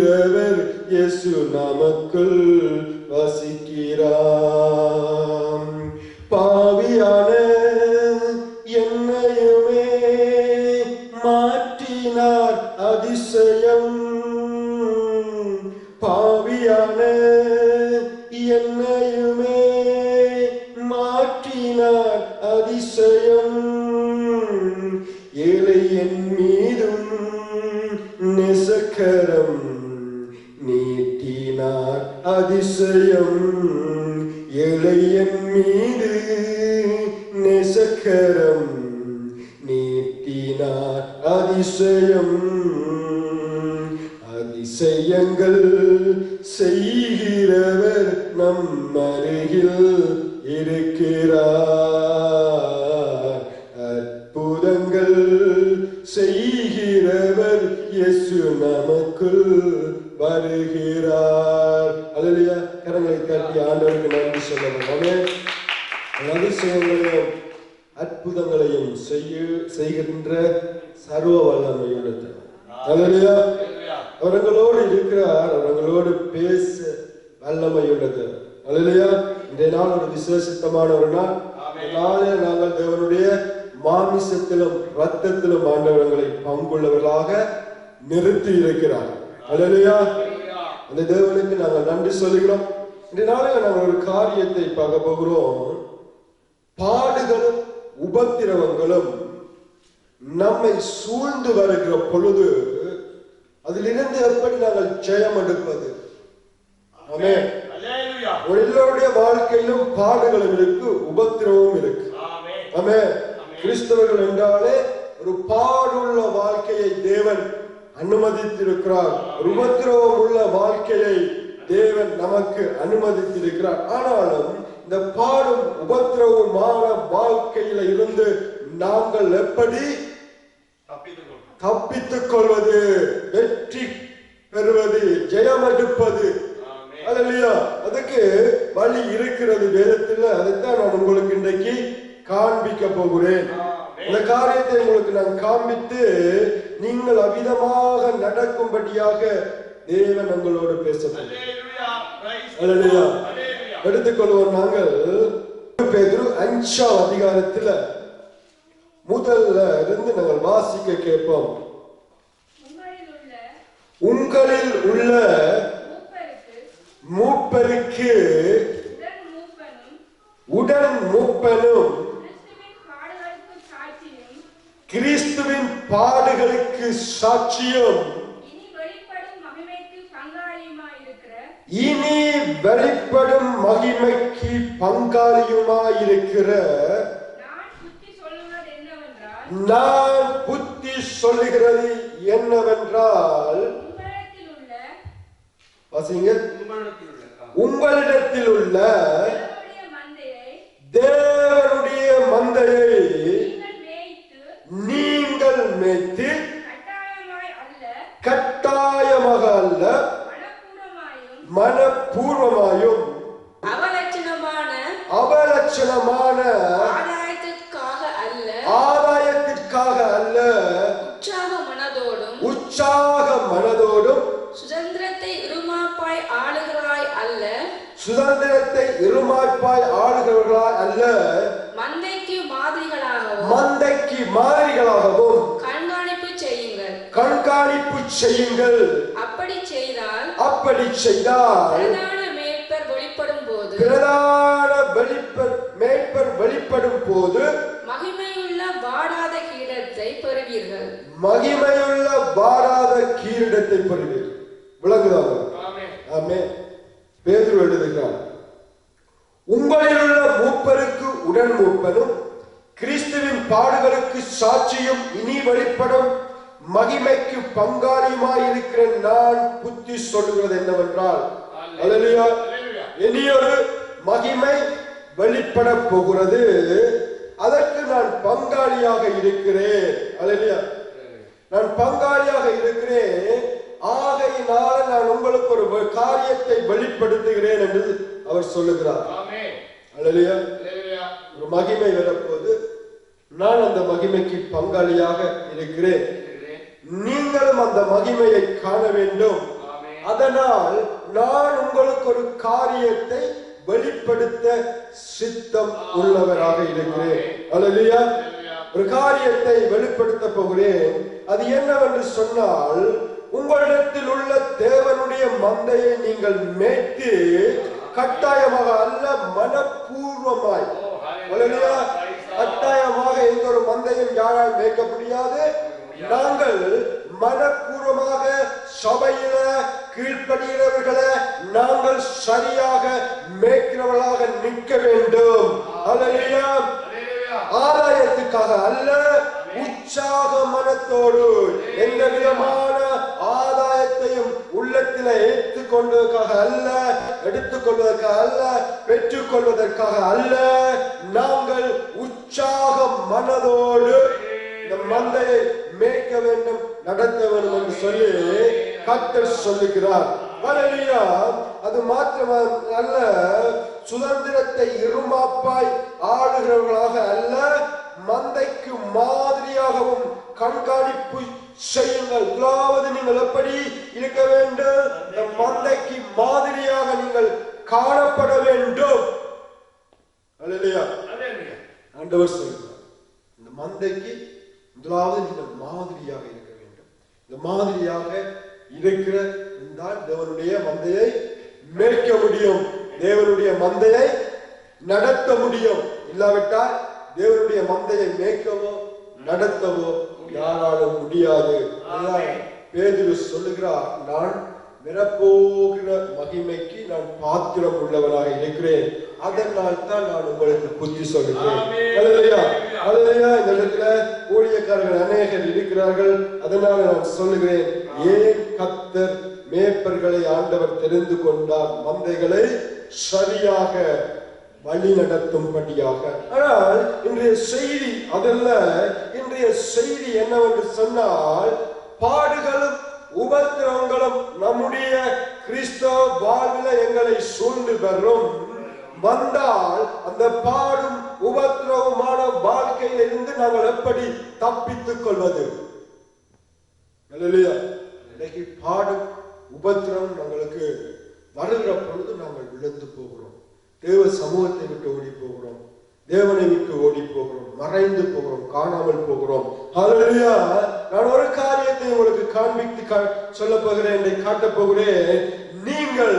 செய்கிறவர் இயேசு நமக்குள் வசிக்கிறார். பாவியான என்னையுமே மாற்றினார் அதிசயம். பாவியான என்னையுமே மாற்றினார் அதிசயம். ஏழை என் மீதும் நெசக்கரம் நீட்டினார் அதிசயம். ஏழை என் மீது நெசக்கரம் நீட்டினார் அதிசயம். அதிசயங்கள் செய்கிறவர் நம் அருகில் இருக்கிறார். அற்புதங்கள் செய்கிறவர் இயேசு நமக்குள் வருகிறார். அல்லேலூயா. கரங்களை தட்டி ஆண்டவருக்கு நன்றி சொல்லலாம். ஆமென். அதிசயங்களையும் அற்புதங்களையும் செய்கின்ற சர்வ வல்லமையுள்ளவர். அல்லேலூயா. அவர்களோடு இருக்கிறார், அவர்களோடு பேச வல்லமையுள்ளது. அல்லேலூயா. இன்றைய நாள் ஒரு விசேஷமான ஒரு நாள். நாங்கள் தேவனுடைய மாமிசத்திலும் இரத்தத்திலும் ஆண்டவர்களை பங்குள்ளவர்களாக நிறுத்தி இருக்கிறார். அல்லேலூயா. அந்த தேவனுக்கு நாங்கள் நன்றி சொல்லுகிறோம். இன்றைய நாளில் நாங்கள் ஒரு காரியத்தை பார்க்க போகிறோம். பாடுகளும் உபத்திரவங்களும் நம்மை சூழ்ந்து வருகிற பொழுது அதிலிருந்து எப்படி நாங்கள் ஜெயம் எடுப்பது? ஆமென். எல்லோருடைய வாழ்க்கையிலும் பாடுகளும் இருக்கு, உபத்திரவமும் இருக்கு. ஆமென். கிறிஸ்தவர்கள் என்றாலே ஒரு பாடுள்ள வாழ்க்கையை தேவன் அனுமதித்திருக்கிறார். ஒரு உபத்திரவம் உள்ள வாழ்க்கையை தேவன் நமக்கு அனுமதித்திருக்கிறார். ஆனாலும் இந்த பாடும் உபத்திரவமான வாழ்க்கையில இருந்து நாங்கள் எப்படி தப்பித்துக் கொள்வது, வெற்றி பெறுவது, ஜெயம் எடுப்பது? அல்லேலூயா. அதுக்கு வழி இருக்கிறது வேதத்தில். அதைத்தான் நான் உங்களுக்கு இன்றைக்கு காண்பிக்க போகிறேன். இந்த காரியத்தை உங்களுக்கு நான் காண்பித்து நீங்கள் அவிதமாக நடக்கும்படியாக தேவன் உங்களோடு பேச போகிறார். எடுத்துக்கொள்வோம். நாங்கள் பேதுரு 5ஆம் அதிகாரத்தில் முதல்ல இருந்து நாங்கள் வாசிக்க கேட்போம். உங்களில் உள்ள மூப்பருக்கு உடன் மூப்பனும் கிறிஸ்துவின் பாடுகளுக்கு சாட்சியும் இனி வெளிப்படும் மகிமைக்கு பங்காளியுமாயிருக்கிற நான் புத்தி சொல்லுகிறது என்னவென்றால், உங்களிடத்தில் உள்ள தேவனுடைய மந்தையை நீங்கள் மேய்த்து கட்டாயமாக அல்ல மனப்பூர்வமாயும் அவலட்சணமான ஆதாயத்திற்காக அல்ல உற்சாக மனதோடும் சுதந்திரத்தை இருமாப்பாய் ஆளுகிறவர்களாய் அல்ல மந்தைக்கு மாதிரிகளாகவும் கண்காணிப்பு செய்யுங்கள். அப்படி செய்தால் பிரதான மேய்ப்பர் வெளிப்படும் போது மகிமையுள்ள வாடாத கிரீடத்தை பெறுவீர்கள். விளங்குதாக? ஆமென். பேதுரு எழுதுகிறார், உங்களில் உள்ள மூப்பருக்கு உடன் மூப்பனும் கிறிஸ்துவின் பாடுகளுக்கு சாட்சியும் இனி வெளிப்படும் மகிமைக்கு பங்காளியுமாயிருக்கிற நான் புத்தி சொல்லுகிறது என்னவென்றால், அல்லேலூயா, இனியொரு மகிமை வெளிப்பட போகிறது, அதற்கு நான் பங்காளியாக இருக்கிறேன். அல்லேலூயா, நான் பங்காளியாக இருக்கிறேன். ஆகையினால நான் உங்களுக்கு ஒரு காரியத்தை வெளிப்படுத்துகிறேன் என்று அவர் சொல்லுகிறார். அல்லேலூயா. ஒரு மகிமை வரப்போது, நான் அந்த மகிமைக்கு பங்காளியாக இருக்கிறேன். நீங்களும் அந்த மகிமையை காண வேண்டும். அதனால் நான் உங்களுக்கு ஒரு காரியத்தை வெளிப்படுத்த சித்தம் உள்ளவராக இருக்கிறேன். அல்லேலூயா. ஒரு காரியத்தை வெளிப்படுத்த போகிறேன். அது என்னவென்று சொன்னால், உங்களிடத்தில் உள்ள தேவனுடைய மந்தையை நீங்கள் மேய்த்து கட்டாயமாக அல்ல, மனப்பூர்வமாய். அல்லேலூயா. கட்டாயமாக எந்த ஒரு மந்தையும் யாரால் மேய்க்க முடியாது. நாங்கள் மனப்பூர்வமாக சபையில கீழ்ப்படுகிறவர்களை நாங்கள் சரியாக மேய்க்கிறவர்களாக நிற்க வேண்டும். அல்லேலூயா. ஆதாயத்துக்காக அல்ல, உற்சாக மனத்தோடு எந்த விதமான ஆதாயத்தையும் உள்ளத்தில் எடுத்துக்கொள்வதற்காக அல்ல, பெற்றுக் கொள்வதற்காக அல்ல, நாங்கள் உற்சாக மனதோடு இந்த மந்தையை மேய்க்க வேண்டும், நடத்த வேண்டும் என்று சொல்லி கர்த்தர் சொல்லுகிறார். அல்லேலூயா. அது மாத்திரமல்ல, சுதந்திரத்தை இருமாப்பாய் ஆடுகிறவர்களாக அல்ல, மந்தைக்கு மாதிரியாகவும் கண்காணிப்பு செய்யுங்கள். முதலாவது நீங்கள் எப்படி இருக்க வேண்டும்? இந்த மந்தைக்கு மாதிரியாக நீங்கள் காணப்பட வேண்டும். அல்லேலூயா. ஆண்டவர் சொல்கிறார், இந்த மந்தைக்கு முதலாவது நீங்கள் மாதிரியாக இருக்க வேண்டும். இந்த மாதிரியாக இருக்கிற தேவனுடைய மந்தையை மேய்க்க முடியும், தேவனுடைய மந்தையை நடத்த முடியும். இல்லாவிட்டால் தேவனுடைய மந்தையை மேய்க்கவோ நடத்தவோ யாராலும் முடியாது. பேதுரு சொல்லுகிறார், நான் வரப்போகிற மகிமைக்கு நான் பாத்திரம் உள்ளவனாக இருக்கிறேன், அதனால் தான் நான் உங்களுக்கு புத்தி சொல்லுகிறேன். அல்லேலூயா. அல்லேலூயா. இந்த இடத்துல ஊழியக்காரர்கள் அநேகர் இருக்கிறார்கள். அதனால நான் சொல்லுகிறேன், ஏன் கர்த்தர் மேய்ப்பர்களை ஆண்டவர் தெரிந்து கொண்டார்? மந்தைகளை சரியாக வழி நடத்தும்படியாக. ஆனால் இன்றைய செய்தி அதல்ல. இன்றைய செய்தி என்னவென்று சொன்னால், பாடுகளும் உபத்திரவங்களும் நம்முடைய கிறிஸ்தவ வாழ்வில எங்களை சூழ்ந்து வரும். வந்தால் அந்த பாடும் உபத்திரவமான வாழ்க்கையில் இருந்து நாங்கள் எப்படி தப்பித்துக் கொள்வது? அல்லேலூயா. இன்னைக்கு பாடும் உபத்திரவம் நம்மளுக்கு வருகிற பொழுது நாங்கள் விழுந்து போகிறோம், தேவ சமூகத்தை விட்டு ஓடி போகிறோம், தேவனை விட்டு ஓடி போகிறோம், மறைந்து போகிறோம், காணாமல் போகிறோம். அல்லேலூயா. நான் ஒரு காரியத்தை உங்களுக்கு காண்பித்து சொல்ல போகிறேன், காட்டப் போகிறேன். நீங்கள்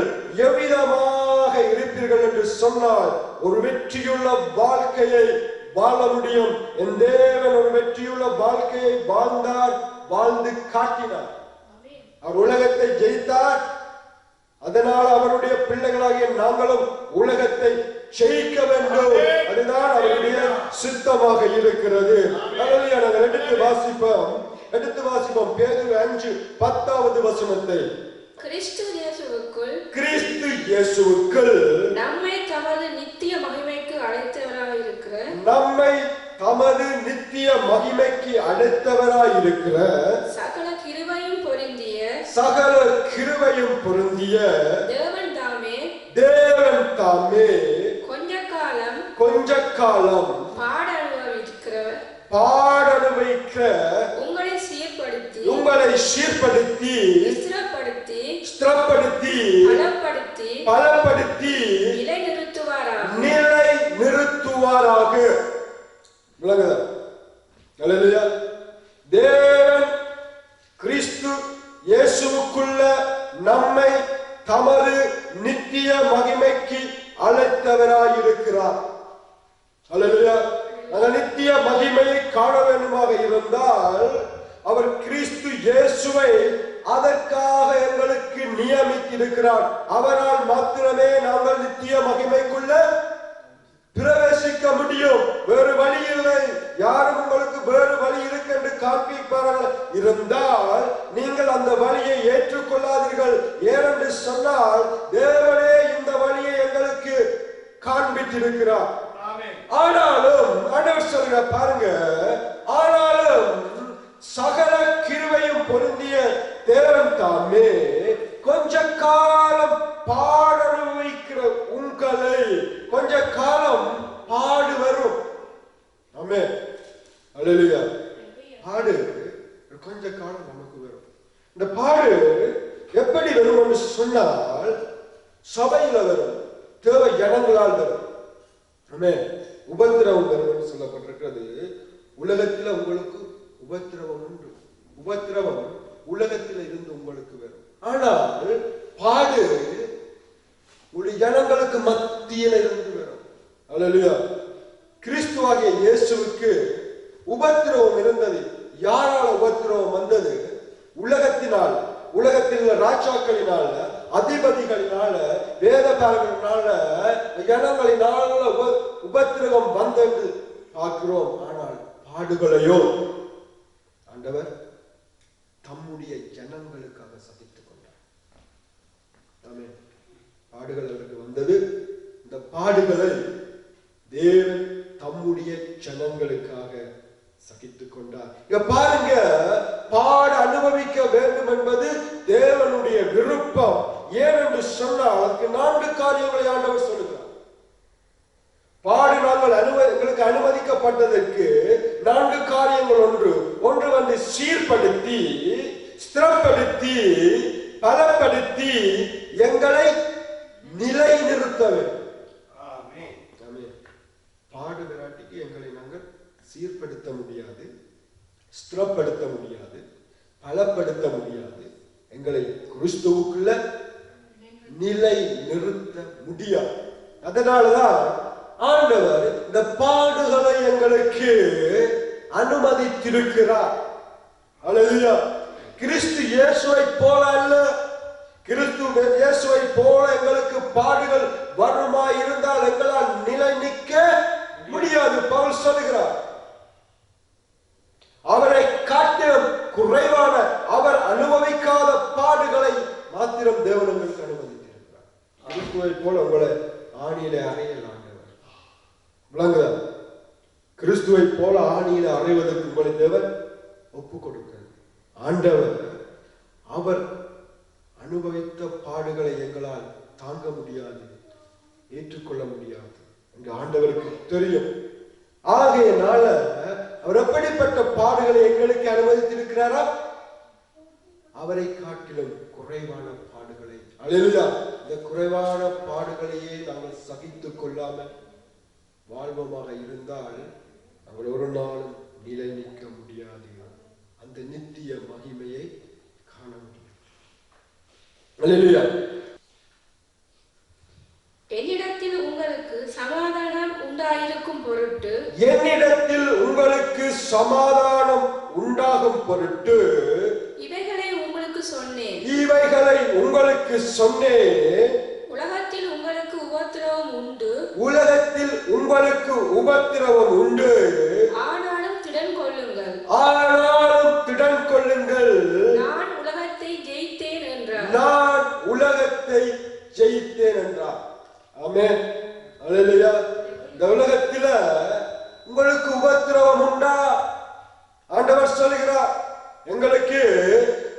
எவ்விதமாக இருப்பீர்கள் என்று சொன்னால் ஒரு வெற்றியுள்ள வாழ்க்கையை வாழ முடியும். என் தேவன் ஒரு வெற்றியுள்ள வாழ்க்கையை வாழ்ந்தார், வாழ்ந்து காட்டினார். அவர் உலகத்தை ஜெயித்தார். அதனால் அவருடைய பிள்ளைகளாகிய நாங்களும் உலகத்தை ஜெயிக்க வேண்டும். அதுதான் அவருடைய சித்தமாக இருக்கிறது. நாங்கள் எடுத்து வாசிப்போம் பேதுரு 5:10 கிறிஸ்து இயேசுவுக்குள் நம்மை தமது நித்திய மகிமைக்கு அழைத்தவராயிருக்கிற சகல கிருபையும் பொருந்திய தேவன் தாமே கொஞ்ச காலம் பாடனுபவிக்கிற உங்களை சீர்படுத்தி ஸ்திரப்படுத்தி பலப்படுத்தி நிலை நிறுத்துவாராக. விளங்குதா? அல்லேலூயா. தேவன் கிறிஸ்து இயேசுவுக்குள்ள நம்மை தமது நித்திய மகிமைக்கு அழைத்தவராயிருக்கிறார். அல்லேலூயா. அந்த நித்திய மகிமையை காண வேண்டுமாக இருந்தால் அவர் கிறிஸ்து இயேசுவை அதற்காக எங்களுக்கு நியமித்திருக்கிறார். அவரால் மாத்திரமே நாங்கள் நித்திய மகிமைக்குள்ள பிரவேசிக்க முடியும். வேறு வழி இல்லை. யாரும் உங்களுக்கு வேறு வழி இருக்கு என்று காண்பிப்பார்கள் இருந்தால் நீங்கள் அந்த வழியை ஏற்றுக்கொள்ளாதீர்கள். ஏனென்று சொன்னால் தேவனே இந்த வழியை எங்களுக்கு காண்பித்திருக்கிறார். ஆனாலும் ஆண்டவர் சொல்ற பாருங்க, ஆனாலும் சகல கிருபையும் பொருந்திய தேவன் தாமே கொஞ்ச காலம் பாடனுபவிக்கிற உங்களை கொஞ்ச காலம் பாடு வரும். ஆமென். அல்லேலூயா. பாடு கொஞ்ச காலம் நமக்கு வரும். இந்த பாடு எப்படி வரும் என்று சொன்னால் சபையில வரும், தேவ ஜனங்களால் வரும். உபத்திரவம் வரும் என்று சொல்லப்பட்டிருக்கிறது. உலகத்தில் உங்களுக்கு உபத்திரவம் உண்டு. உபத்திரவம் உலகத்தில் இருந்து உங்களுக்கு வரும். ஆனால் பாடு ஜனங்களுக்கு மத்தியில இருந்து வரும். அல்லேலூயா. கிறிஸ்துவாகிய இயேசுவுக்கு உபத்திரவம் இருந்தது. யாரால் உபத்திரவம் வந்தது? உலகத்தினால், உலகத்தில் உள்ள ராஜாக்களினால, அதிபதிகளினால, வேதகாரர்களினால, ஜனங்களினால உபத்திரவம் வந்தது பார்க்கிறோம். ஆனால் பாடுகளையோ ஆண்டவர் தம்முடைய ஜனங்களுக்காக சகித்துக் கொண்டார். ஆமென். பாடுகள் அவருக்கு வந்தது. இந்த பாடுகளை தேவன் தம்முடைய ஜனங்களுக்காக சகித்துக் கொண்டார். இங்க பாருங்க, பாட அனுபவிக்க வேண்டும் என்பது தேவனுடைய விருப்பம். ஏனென்று சொன்னால் அதுக்கு 4 காரியங்களை ஆண்டவர் சொல்லுகிறார். பாடு நாங்கள் எங்களுக்கு அனுமதிக்கப்பட்டதற்கு 4 காரியங்கள். ஒன்று வந்து சீர்படுத்தி, ஸ்திரப்படுத்தி, பலப்படுத்தி எங்களை நிலைநிறுத்த வேண்டும். பாடு விராட்டிக்கு எங்களை நாங்கள் சீர்படுத்த முடியாது, ஸ்திரப்படுத்த முடியாது, பலப்படுத்த முடியாது. எங்களை கிறிஸ்துவுக்குள்ள நிலை நிறுத்த முடியாது. அதனாலதான் ஆண்டவர் இந்த பாடுகளை எங்களுக்கு அனுமதித்திருக்கிறார். அல்லேலூயா. கிறிஸ்து இயேசுவை போல அல்ல. கிறிஸ்து இயேசுவை போல எங்களுக்கு பாடுகள் வருமா இருந்தால் எங்களால் நிலை நிற்க முடியாது. பவுல் சொல்லுகிறார், அவரை காட்டிலும் குறைவான, அவர் அனுபவிக்காத பாடுகளை மாத்திரம் தேவன் எங்களுக்கு அனுமதித்திருக்கிறார். கிறிஸ்துவை போல உங்களை ஆணியிலே அறையல் ஆண்டவர். விளங்குதா? கிறிஸ்துவை போல ஆணியிலே அறைவதற்கு உங்களை தேவன் ஒப்பு கொடுக்கிறார். ஆண்டவர் அவர் அனுபவித்த பாடுகளை எங்களால் தாங்க முடியாது, ஏற்றுக்கொள்ள முடியாது என்று ஆண்டவருக்கு தெரியும். ஆகையினால அவர் எப்படிப்பட்ட பாடுகளை எங்களுக்கு அனுமதித்திருக்கிறாரா? அவரை காட்டிலும் குறைவான பாடுகளை. அல்லேலூயா. இந்த குறைவான பாடுகளையே நாங்கள் சகித்துக் கொள்ளாமல் வாழ்வமாக இருந்தால் நாங்கள் ஒரு நாளும் நிலை நிற்க முடியாது. அந்த நித்திய மகிமையை காண முடியும். அல்லேலூயா. என்னிடத்தில் உங்களுக்கு சமாதானம் உண்டாயிருக்கும் பொருட்டு, என்னிடத்தில் உங்களுக்கு சமாதானம் உண்டாகும் பொருட்டு இவைகளை உங்களுக்கு சொன்னேன். இவைகளை உங்களுக்கு சொன்னேன். உலகத்தில் உங்களுக்கு உபத்திரவம் உண்டு. உலகத்தில் உங்களுக்கு உபத்திரவம் உண்டு. ஆனாலும் திடன் கொள்ளுங்கள். ஆனாலும் திடன் கொள்ளுங்கள். நான் உலகத்தை ஜெயித்தேன் என்றார். நான் உலகத்தை ஜெயித்தேன் என்றார். ஆமென். அல்லேலூயா. இந்த உலகத்தில உங்களுக்கு உபத்திரவம் உண்டா? ஆண்டவர் சொல்கிறார், எங்களுக்கு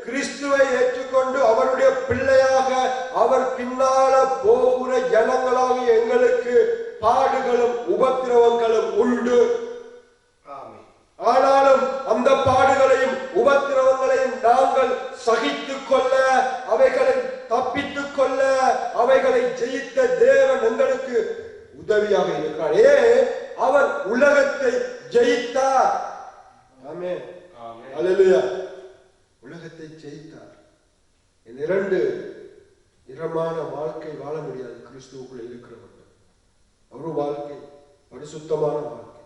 கிறிஸ்துவை ஏற்றுக்கொண்டு அவருடைய பிள்ளையாக அவர் பின்னால போகிற ஜனங்களாக எங்களுக்கு பாடுகளும் உபத்திரவங்களும் உண்டு. ஆனாலும் அந்த பாடுகளையும் உபத்திரவங்களையும் நாங்கள் சகித்துக் கொள்ள, அவைகளை தப்பித்துக் கொள்ள, அவைகளை ஜெயித்த தேவன் எங்களுக்கு உதவியாக இருக்கிறார். அவர் உலகத்தை ஜெயித்தார். ஆமென். அல்லேலூயா. உலகத்தை ஜெயித்தார். இந்த 2 இரமான வாழ்க்கை வாழ முடியாது கிறிஸ்துவுக்குள்ள இருக்கிறவர்கள். ஒரு வாழ்க்கை பரிசுத்தமான வாழ்க்கை.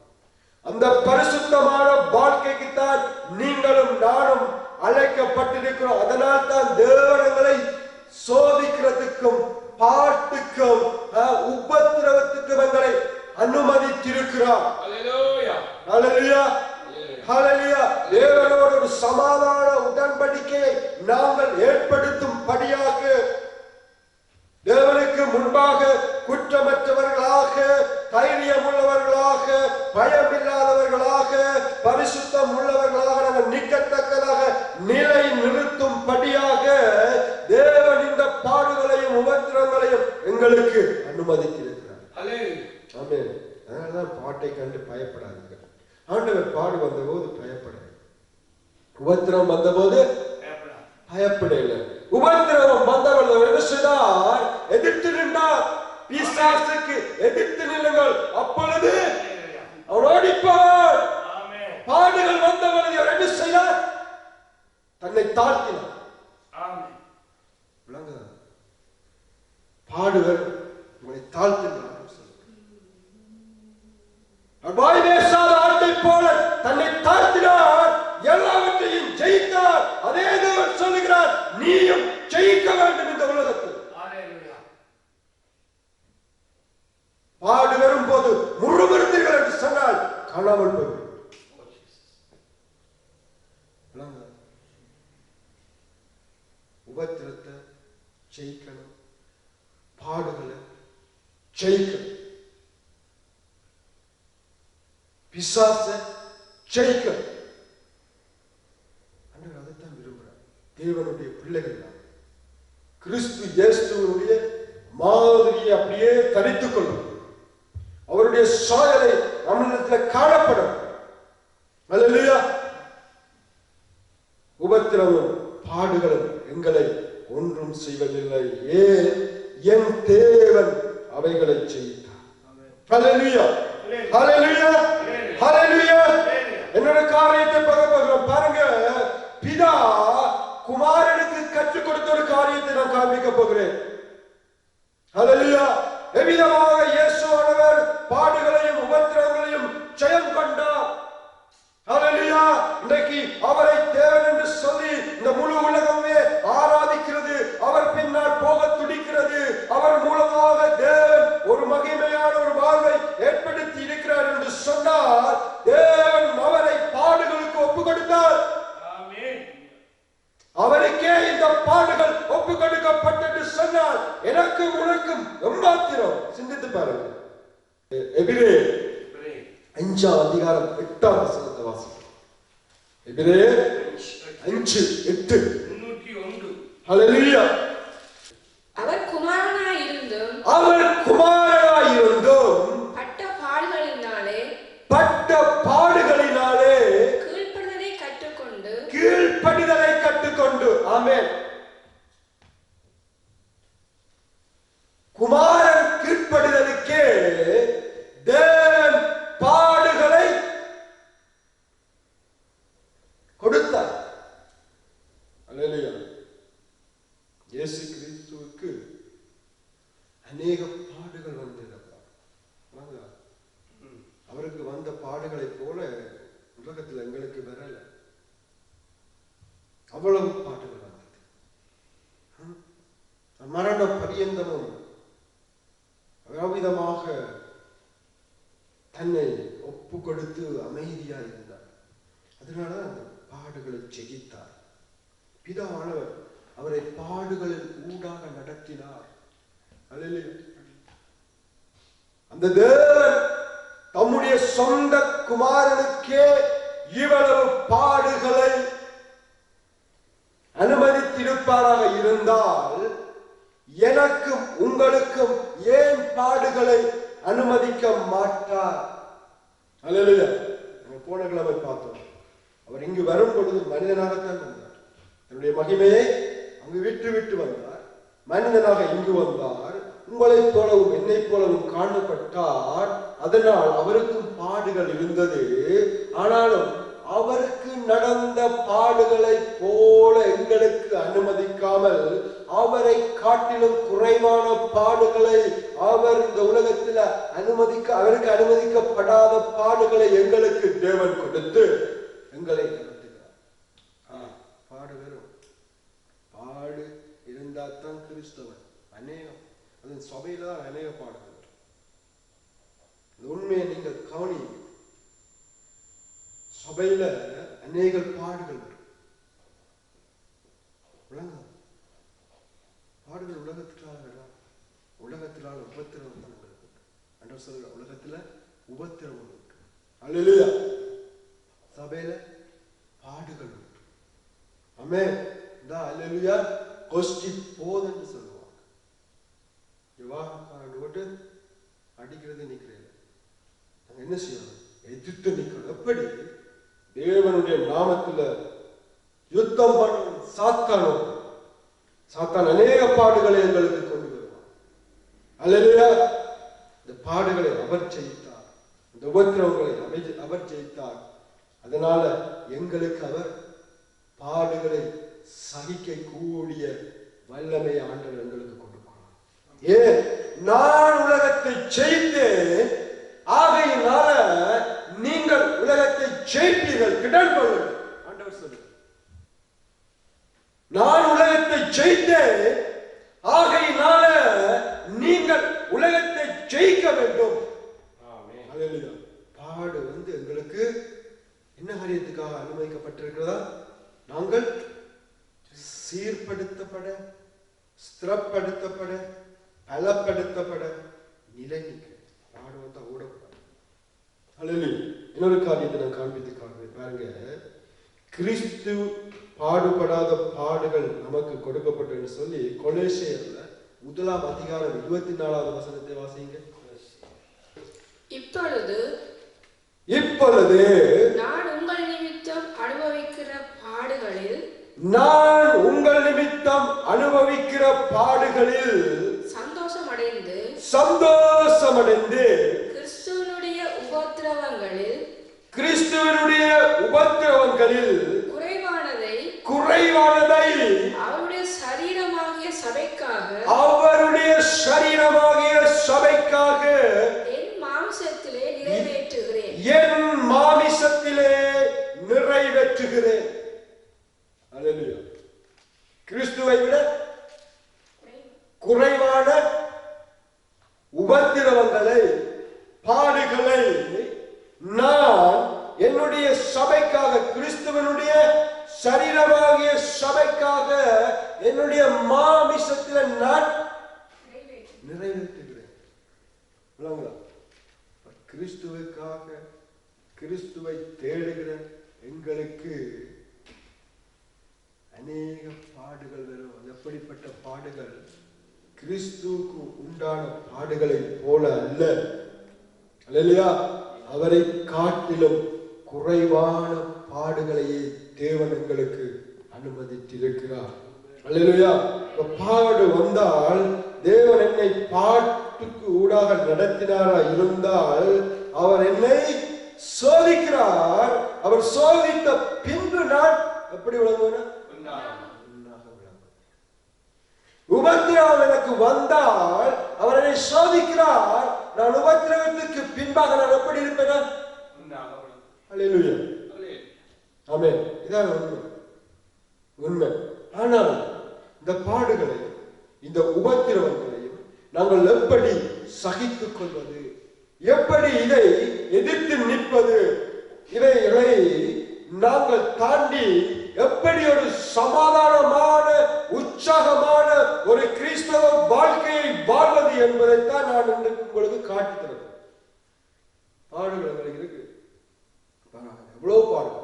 அந்த பரிசுத்தமான வாழ்க்கைக்கு தான் நீங்களும் நானும் அழைக்கப்பட்டிருக்கிறோம். அதனால் தான் தேவனங்களை சோதிக்கிறதுக்கும் பாட்டுக்கும் உபத்திரவத்துக்கும் எங்களை அனுமதித்திருக்கிறார். அல்லேலூயா. அல்லேலூயா. ஹல்லேலூயா. தேவனோடு ஒரு சமாதான உடன்படிக்கையை நாங்கள் ஏற்படுத்தும்படியாக, தேவனுக்கு முன்பாக குற்றமற்றவர்களாக, தைரியம் உள்ளவர்களாக, பயமில்லாதவர்களாக, பரிசுத்தம் உள்ளவர்களாக நாங்கள் நிற்கத்தக்கதாக நிலை நிறுத்தும்படியாக தேவன் இந்த பாடுகளையும் உபத்திரங்களையும் எங்களுக்கு அனுமதித்திருக்கிறார். ஆமென். அதனாலதான் பாட்டை கண்டு பயப்படாதீர்கள். ஆண்டவர் பாடு வந்த போது பயப்பட, உபத்திரம் வந்த போது பயப்படல. உபத்திரம் செய்தார்? எதிர்த்து நின்றார். பிசாசுக்கு எதிர்த்து நில்லுங்கள், அப்பொழுது அவர் ஓடிப்பார். பாடுகள் வந்தவரை அவர் என்ன செய்தார்? தன்னை தாழ்த்தினார். பாடுகள் உங்களை தாழ்த்தினார். வாய் பேசாத ஆட்டை போல தன்னை தாழ்த்தினார், எல்லாவற்றையும் ஜெயித்தார். அதே தேவன் சொல்லுகிறார், நீயும் ஜெயிக்க வேண்டும் இந்த உலகத்தில். பாடு வரும்போது முழுமருந்தீர்கள் என்று சொன்னால் காணாமல் போய் உபத்திரத்தை ஜெயிக்கணும், பாடுகளை ஜெயிக்கணும், பிசாசை ஜெயிக்கணும். அதைத்தான் விரும்புகிறார் தேவனுடைய பிள்ளைகள். கிறிஸ்து இயேசுவினுடைய மாதிரியை அப்படியே தரித்துக் கொள்ளும், அவருடைய சாயலை நம்மிடத்தில் காணப்படும். அல்லேலூயா. உபத்திரமும் பாடுகளும் எங்களை ஒன்றும் செய்வதில்லை. ஏன்? என் தேவன் அவைகளை ஜெயித்தார். அல்லேலூயா, அல்லேலூயா, அல்லேலூயா. என்னோட காரியத்தை பார்க்க பாருங்க. பிதா குமாரனுக்கு கற்றுக் கொடுத்த ஒரு காரியத்தை நான் காண்பிக்க போகிறேன். அல்லேலூயா. எவ்விதமாக இயேசுவானவர் பாடுகளையும் உபத்திரங்களையும் ஜெயம் கொண்டார். அல்லேலூயா. இன்றைக்கு அவரை தேவன் என்று சொல்லி இந்த முழு உலகமே ஆராதிக்கிறது, அவர் பின்னால் போக துடிக்கிறது. அவர் மூலமாக தேவன் ஒரு மகிமையான ஒரு வாழ்வை ஏற்படுத்தி இருக்கிறார் என்று சொன்னார். தேவன் அவரை பாடுகளுக்கு ஒப்பு கொடுத்தார். அவருக்கே இந்த பாடுகள் ஒப்பு கொடுக்கப்பட்டது சொன்னால் எனக்கும் உனக்கும் எம்மாத்திரம் சிந்தித்து பாருங்க. எபிரேயர் 5ஆம் அதிகாரம் 8ஆம் வசனத்தை வாசிப்போம். எபிரேயர் 5:8. ஹல்லேலூயா. அவர் குமாரனாயிருந்தும் பட்ட பாடுகளினாலே கீழ்ப்படிதலை கற்றுக்கொண்டு. ஆமென். குமாரன் கீழ்ப்படிதலுக்கே தேவன் பாடுகளை கொடுத்தார். அல்லேலூயா. இயேசு கிறிஸ்துவுக்கு அநேக பாடுகள் வந்தது. அவருக்கு வந்த பாடுகளை போல உலகத்தில் எங்களுக்கு வரல. அவ்வளவு பாடுகள் வந்தது. மரண பரியந்தமும் அவ்விதமாக தன்னை ஒப்பு கொடுத்து அமைதியா இருந்தார். அதனால அந்த பாடுகளை ஜெயித்தார். பிதாவானவர் அவரை பாடுகளில் ஊடாக நடத்தினார். அல்லேலூயா. அந்த தேவன் தம்முடைய சொந்த குமாரனுக்கே இவ்வளவு பாடுகளை அனுமதித்திருப்பாராக இருந்தால் எனக்கும் உங்களுக்கும் ஏன் பாடுகளை அனுமதிக்க மாட்டார்? அல்லேலூயா. போன கிழமை பார்த்தோம். அவர் இங்கு வரும் பொழுது மனிதனாகத்தான் வந்தார். தன்னுடைய மகிமையை அங்கு விட்டு வந்தார். மனிதனாக இங்கு வந்தார். உங்களைப் போலவும் என்னை போலவும் காணப்பட்டார். அதனால் அவருக்கும் பாடுகள் இருந்தது. ஆனாலும் அவருக்கு நடந்த பாடுகளை போல எங்களுக்கு அனுமதிக்காமல் அவரை காட்டிலும் குறைவான பாடுகளை அவர் இந்த உலகத்தில் அவருக்கு அனுமதிக்கப்படாத பாடுகளை எங்களுக்கு தேவன் கொடுத்து எங்களை நடத்துகிறார். பாடு வரும். பாடு இருந்தால்தான் கிறிஸ்தவன். அநேகம் அதன் சபையில அநேக பாடுகள். உண்மையை நீங்கள் கவனியுங்கள். சபையில அநேக பாடுகள் வரும். பாடுகள் உலகத்திலான உபத்திரவம் தான் சொல்ற. உலகத்துல உபத்திரவம் உண்டு. அல்லேலூயா. சபையில பாடுகள் உண்டு. ஆமென். அல்லேலூயா. கோஷ்டி போதுன்னு சொல்லுவாங்க. அடிக்கிறது நிற்கிறது. நாங்க என்ன செய்யணும்? எதிர்த்து நிற்கணும். எப்படி? தேவனுடைய நாமத்துல யுத்தம் பண்ணணும். சாத்தான் அநேக பாடுகளை எங்களுக்கு அல்லேலூயா. இந்த பாடுகளை அவர் ஜெயித்தார், இந்த உபத்திரவங்களை அவர் ஜெயித்தார். அதனால எங்களுக்கு அவர் பாடுகளை சகிக்க கூடிய வல்லமை ஆண்டவர் எங்களுக்கு கொடுக்கிறார். ஏன்? நான் உலகத்தை ஜெயித்தேன், ஆகையினால நீங்கள் உலகத்தை ஜெயிப்பீர்கள், திடன் கொள்ளுங்கள். ஆண்டவர் சொல்லுங்க, நான் உலகத்தை ஜெயித்தேன், ஆகையினால நீங்கள் உலகத்தை ஜெயிக்க வேண்டும். பாடு எங்களுக்கு என்ன காரியத்துக்காக அனுமதிக்கப்பட்டிருக்கிறதா? நாங்கள் சீர்படுத்தப்பட, ஸ்திரப்படுத்தப்பட, பலப்படுத்தப்பட, நிலை நிற்க. பாடு ஓடப்படாது. இன்னொரு காரியத்தை நான் காண்பித்து காண்பேன் பாருங்க. கிறிஸ்து பாடுபடாத பாடுகள் நமக்கு கொடுக்கப்பட்டு சொல்லி கொலோசியர்ல 1 அதிகாரம் 24வது வசனத்தை வாசிங்க. இப்பொழுது நான் உங்கள் நிமித்தம் அனுபவிக்கிற பாடுகளில் சந்தோஷமடைந்து கிறிஸ்துவனுடைய உபத்திரவங்களில் குறைவானதை அவருடைய சரீரமாகிய சபைக்காக என் மாமிசத்திலே நிறைவேற்றுகிறேன். அல்லேலூயா. கிறிஸ்துவை விட குறைவான உபத்திரவங்களை, பாடுகளை நான் என்னுடைய சபைக்காக, கிறிஸ்துவனுடைய சரீரமாகிய சபைக்காக என்னுடைய மாமிசத்தில் நான் நிறைவேற்றுகிறேன். கிறிஸ்துவுக்காக, கிறிஸ்துவை தேடுகிற எங்களுக்கு அநேக பாடுகள் வரும். எப்படிப்பட்ட பாடுகள்? கிறிஸ்துவுக்கு உண்டான பாடுகளை போல அல்ல. அல்லேலூயா. அவரை காட்டிலும் குறைவான பாடுகளையே தேவன் எங்களுக்கு அனுமதித்திருக்கிறார். அல்லேலூயா. பாடு வந்தால் தேவன் என்னை பாட்டுக்கு ஊடாக நடத்தினாரா இருந்தால் அவர் என்னை சோதிக்கிறார். அவர் சோதித்த பின்பு நான் எப்படி விளங்குவேன்? உபத்திரவம் எனக்கு வந்தால் அவர் என்னை சோதிக்கிறார். நான் உபத்திரவத்துக்கு பின்பாக நான் எப்படி இருப்பேன்? அல்லேலூயா. ஆமென். இதான் உண்மை. ஆனால் இந்த பாடுகளை, இந்த உபத்திரவங்களையும் நாங்கள் எப்படி சகித்துக் கொள்வது, எப்படி இதை எதிர்த்து நிற்பது, இவைகளை நாங்கள் தாண்டி எப்படி ஒரு சமாதானமான, உற்சாகமான ஒரு கிறிஸ்தவ வாழ்க்கையை வாழ்வது என்பதைத்தான் நான் இன்றைக்கு உங்களுக்கு காட்டுகிறேன். பாடுகள் எங்களுக்கு இருக்கு. எவ்வளவு பாடுகள்.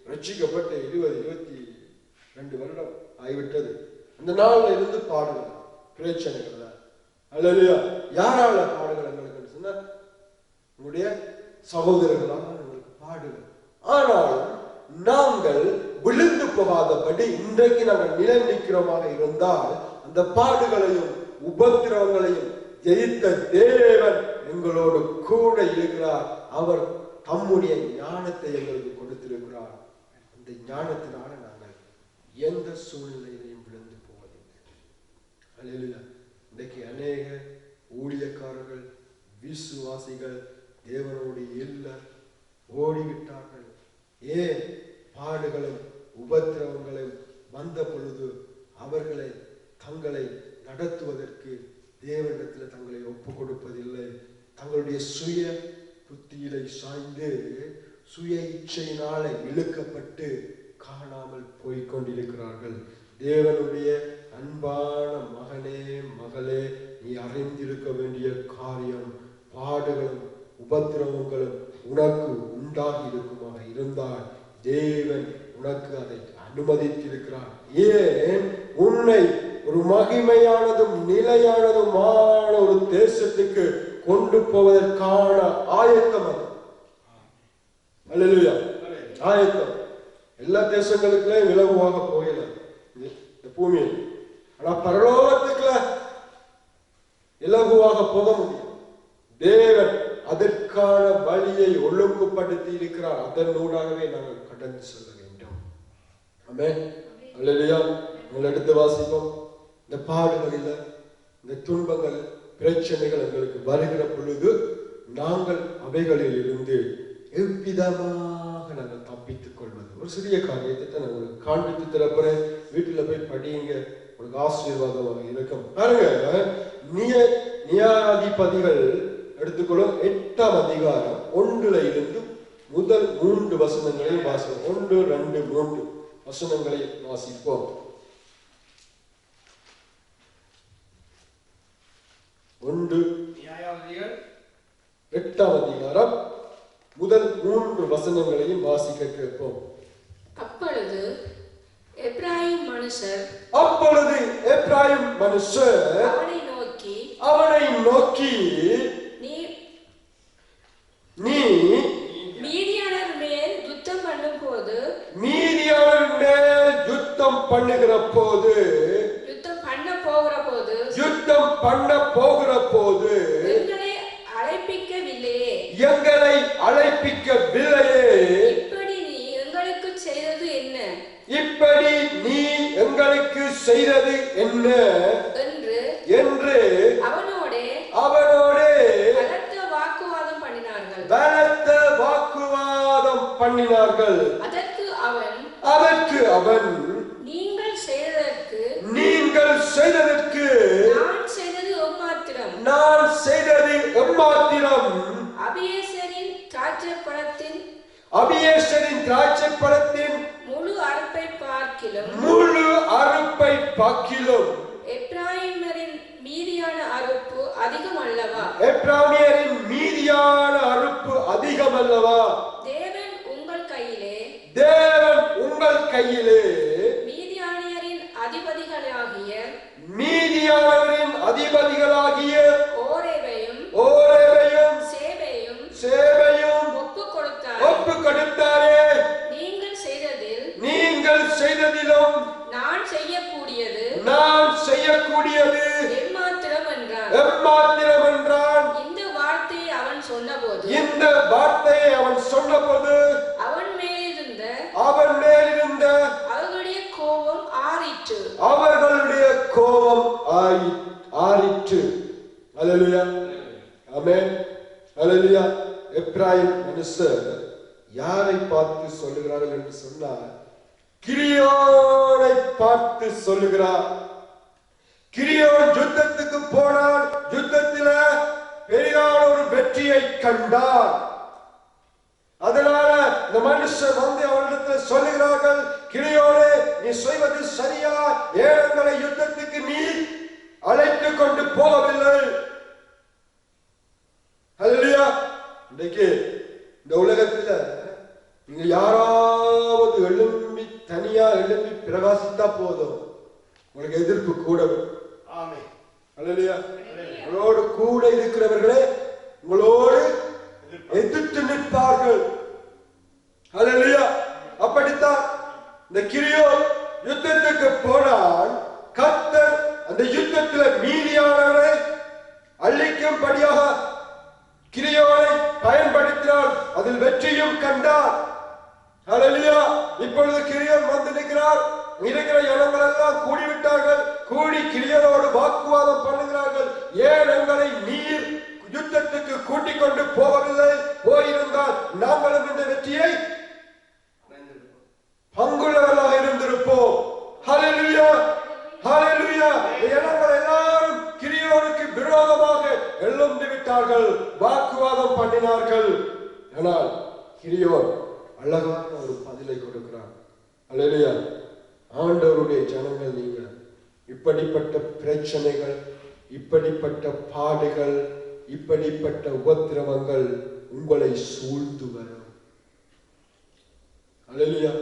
ரட்சிக்கப்பட்ட 20-22 வருடம் ஆகிவிட்டது. அந்த நாள்ல இருந்து பாடுகள், பிரச்சனைகள். அல்லேலூயா. யாரால பாடுகள் எங்களுக்கு சொன்னா? உங்களுடைய சகோதரர்களால் எங்களுக்கு பாடுகள். ஆனால் நாங்கள் விழுந்து போகாதபடி இன்றைக்கு நாங்கள் நிலை நிற்கிறோமாக இருந்தால் அந்த பாடுகளையும் உபத்திரவங்களையும் ஜெயித்த தேவன் எங்களோடு கூட இருக்கிறார். அவர் தம்முடைய ஞானத்தை எங்களுக்கு கொடுத்திருக்கிறார். அந்த ஞானத்தினால நாங்கள் எந்த சூழ்நிலையிலையும் விழுந்து போவதில்லை. அல்லேலூயா. இன்றைக்கு அநேக ஊழியக்காரர்கள், விசுவாசிகள் தேவனோடு இல்ல, ஓடிவிட்டார்கள். ஏன்? பாடுகளும் உபத்திரவங்களும் வந்த பொழுது அவர்களை தங்களை நடத்துவதற்கு தேவனிடத்தில் தங்களை ஒப்பு கொடுப்பதில்லை. தங்களுடைய சுய புத்தியிலை சாய்ந்து சுய இச்சையினால இழுக்கப்பட்டு காணாமல் போய்கொண்டிருக்கிறார்கள். தேவனுடைய அன்பான மகனே, மகளே, நீ அறிந்திருக்க வேண்டிய காரியம், பாடுகளும் உபத்திரவங்களும் உனக்கு உண்டாகி இருக்குமாக இருந்தால் தேவன் உனக்கு அதை அனுமதித்திருக்கிறார். ஏன்? உன்னை ஒரு மகிமையானதும் நிலையானதுமான ஒரு தேசத்துக்கு கொண்டு போவதற்கான ஆயத்தம் அது. அல்லேலூயா. ஆயத்தம். எல்லா தேசங்களுக்குள்ளே இலகுவாக போகல இந்த பூமியில். ஆனா பரலோகத்துக்குள்ள இலகுவாக போக முடியும். தேவன் அதற்கான வழியை ஒழுங்குபடுத்தி இருக்கிறார். அதனூடாகவே நாங்கள் கடந்து செல்ல வேண்டும். ஆமென். அல்லேலூயா. நாங்கள் எடுத்து வாசிப்போம். இந்த பாடுகளில், இந்த துன்பங்கள், பிரச்சனைகள் எங்களுக்கு வருகிற பொழுது நாங்கள் அவைகளில் இருந்து எவ்விதமாக நாங்கள் தப்பித்துக் கொள்வது. ஒரு சிறிய காரியத்தை தான் நான் உங்களுக்கு காண்பித்து தரப்போறேன். வீட்டில் போய் படியுங்க, உங்களுக்கு ஆசீர்வாதமாக இருக்கும். பாருங்க, நியாயாதிபதிகள் எடுத்துக்கொள்ளும் 8ஆம் அதிகாரம் 1ல் இருந்து முதல் 3 வசனங்களை வாசிப்போம். 1, 2, 3 வசனங்களை வாசிப்போம். 1 நியாயாதிபதிகள் 8ஆம் அதிகாரம் முதல் 3 வசனங்களையும் வாசிக்க கேட்போம். அப்பொழுது எப்ராயிம் மனுஷர் அவனை நோக்கி நீ மீதியானர் மேல் யுத்தம் பண்ண போகிற போது எங்களை அழைப்பிக்கவில்லையே. இப்படி நீ எங்களுக்கு செய்தது என்ன என்று அவனோடே பலத்த வாக்குவாதம் பண்ணினார்கள். அதற்கு அவன் நீங்கள் செய்ததற்கு நான் செய்தது எம்மாத்திரம்? அபியேசரின் திராட்சைப்பழத்தின் முழு அறுப்பை பார்க்கிலும் எப்பிராயீமரின் மீதியான அறுப்பு அதிகம் அல்லவா? தேவன் உங்கள் கையிலே மீதியானரின் அதிபதிகளாகிய ஓரேவையும் சேபையும் ஒப்பு கொடுத்தாரே. நீங்கள் செய்ததிலும் நான் செய்யக்கூடியது எம்மாத்திரம் என்றான். இந்த வார்த்தையை அவன் சொன்னபோது அவன் மேலிருந்த அவர்களுடைய கோபம் ஆறிற்று. அல்லேலூயா. ஆமென். அல்லேலூயா. எப்ராயிம் மனுஷர் யாரை பார்த்து சொல்லுகிறார்கள் என்று சொன்னார், கிரியோனை பார்த்து சொல்லுகிறார். கிரியோன் யுத்தத்துக்கு போனான். யுத்தத்தில பெரியான ஒரு வெற்றியை கண்டார். அதனால இந்த மனுஷர் வந்து அவரிடத்தில் சொல்லுகிறார்கள், கிரியோனே, நீ செய்வது சரியா? ஏழங்களை யுத்தத்துக்கு நீ அழைத்து கொண்டு போகவில்லை. அல்லேலூயா. இன்னைக்கு இந்த உலகத்துல நீங்க யாராவது தனியா எழும்பி பிரகாசித்தா போதும், உங்களுக்கு எதிர்ப்பு கூட. அல்லேலூயா. உங்களோடு கூட இருக்கிறவர்களே உங்களோடு எதிர்த்து நிற்பார்கள். அல்லேலூயா. அப்படித்தான் இந்த கிரியோன் யுத்தத்துக்கு போனால் கர்த்தர் அந்த யுத்தத்தில் மீதியானவரை அழிக்கும்படியாக கிரியோனை பயன்படுத்தினார். அதில் வெற்றியும் கண்டார். அல்லேலூயா. இப்பொழுது கிரியோன் வந்து நிற்கிறார். இருக்கிற ஜனங்கள் எல்லாம் கூடிவிட்டார்கள். கூடி கிரியோனோடு வாக்குவாதம் பண்ணுகிறார்கள். ஏன் எங்களை நீர் யுத்தத்துக்கு கூட்டிக் கொண்டு போகவில்லை? போயிருந்தால் நாங்களும் இந்த வெற்றியை பங்குள்ளவர்களாக இருந்திருப்போம். ஹல்லேலூயா. ஹல்லேலூயா. ஜனங்கள் எல்லாரும் கிரியோனுக்கு விரோதமாக எழுந்து விட்டார்கள், வாக்குவாதம் பண்ணினார்கள். ஆனால் கிரியோன் அழகான ஒரு பதிலை கொடுக்கிறார். அல்லேலூயா. ஆண்டவருடைய ஜனங்கள், நீங்க இப்படிப்பட்ட பிரச்சனைகள், இப்படிப்பட்ட பாடுகள், இப்படிப்பட்ட உபத்திரவங்கள் உங்களை சூழ்ந்து வரும். அல்லேலூயா.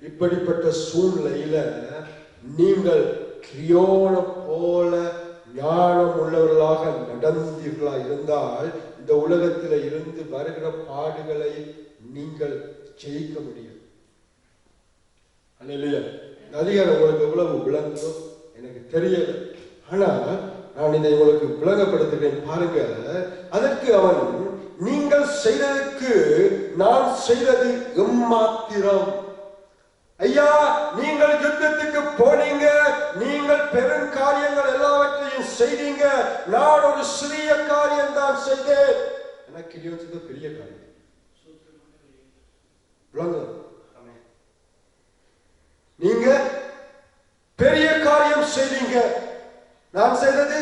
இப்படிப்பட்ட சூழ்நிலையில நீங்கள் கிரியோன போல ஞானம் உள்ளவர்களாக நடந்தீர்களா இருந்தால் இந்த உலகத்தில் இருந்து வருகிற பாடுகளை நீங்கள் ஜெயிக்க முடியும். அல்லேலூயா. அதிகாரம் உங்களுக்கு எவ்வளவு விளங்குதோ எனக்கு தெரியல. ஆனா நான் இதை உங்களுக்கு விளங்கப்படுத்துகிறேன் பாருங்க. அதற்கு அவன், நீங்கள் செய்ததற்கு நான் செய்தது எம்மாத்திரம்? ஐயா, நீங்கள் யுத்தத்துக்கு போனீங்க, நீங்கள் பெரும் காரியங்கள் எல்லாவற்றையும் செய்தீங்க, நான் ஒரு சிறிய காரியம் தான் செய்தேன். எனக்கு கிரியோன் செய்த பெரிய காரியம். நீங்க பெரிய காரியம் செய்தீங்க, நான் செய்தது